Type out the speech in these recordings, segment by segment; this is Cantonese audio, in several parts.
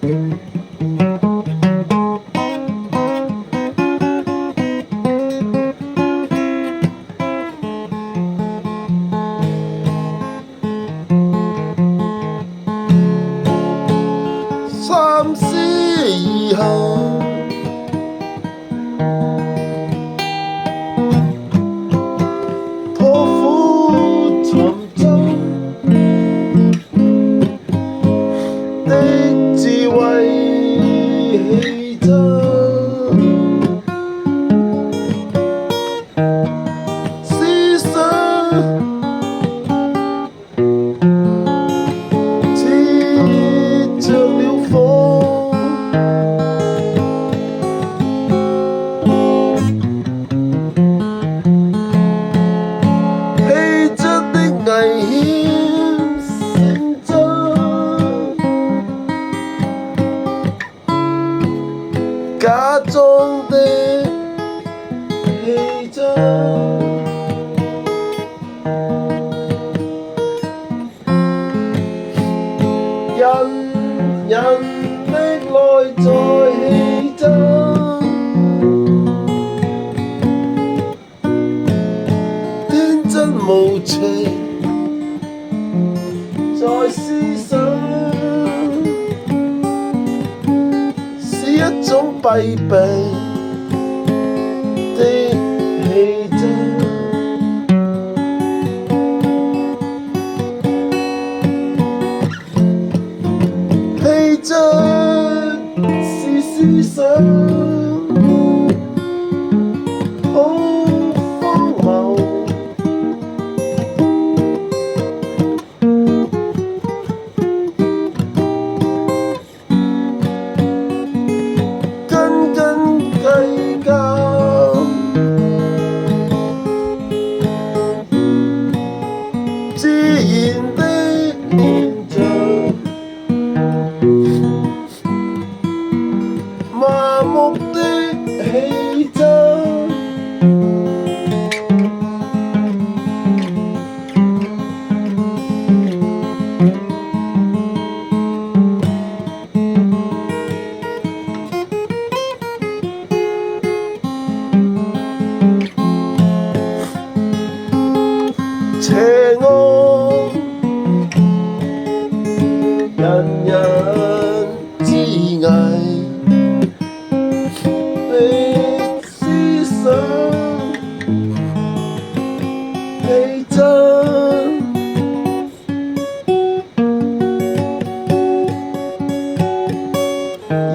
三思而行，破釜沉舟的智慧氣質，思想似着了火，氣質的危險性質，假裝的氣質，人的內在氣質，天真無邪，在思想是一種弊病的氣質，氣質是思想好荒謬，斤斤計較，自然的現象，麻木的氣質，邪惡人人自危的思想氣質，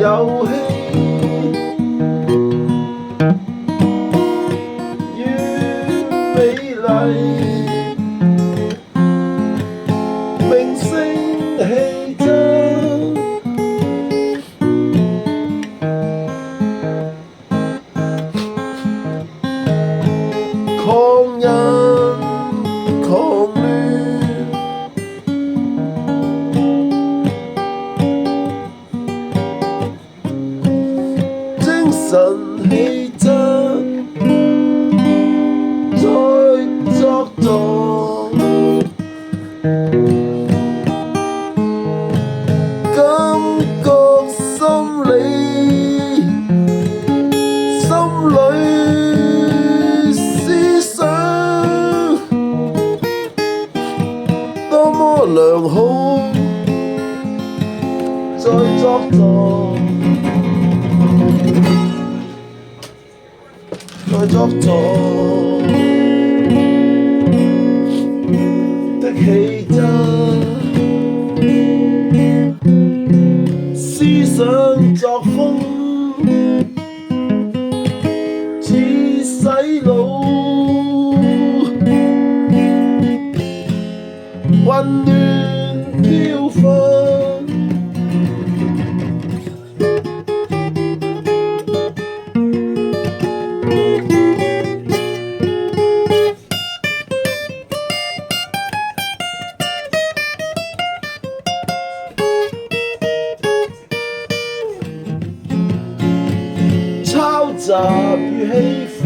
遊戲與美麗，明星氣質，狂人狂亂，精神氣質，在作狀，感覺心理，心裏思想多麼良好，在作狀，在作狀的氣質，思想作風似洗腦，混亂飄忽，抄襲與欺負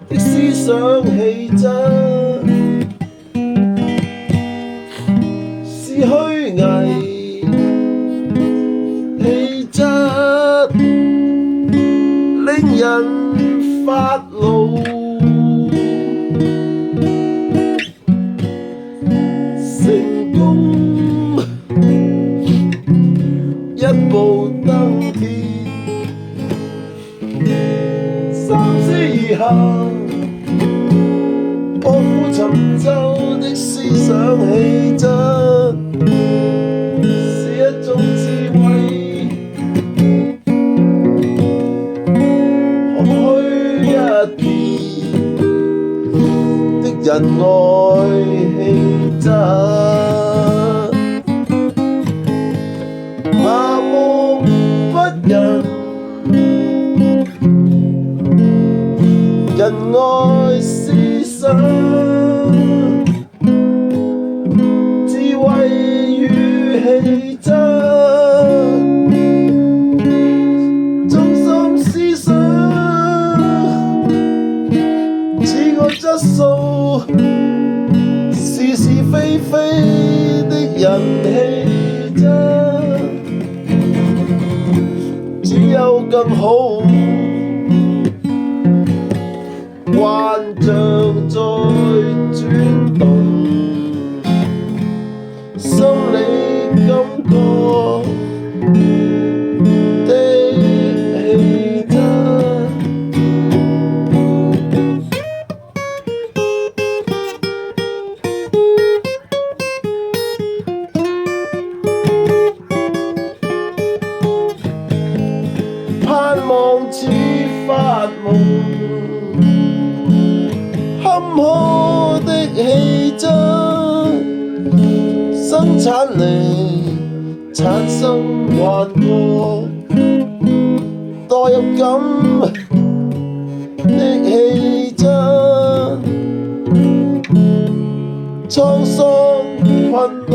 的思想氣質，思發怒，成功一步登天，三思而行，破釜沉舟的思想氣質，是一種智慧。人愛氣質，麻木不仁，人愛思想，智慧與氣質，中心思想，自我質素。是是非非的人氣質，只有更好，幻象在轉動，心理感覺的氣質。盼望似發夢，坎坷的氣質，生產力產生幻覺，代入感的氣質，滄桑困惱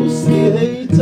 是氣質。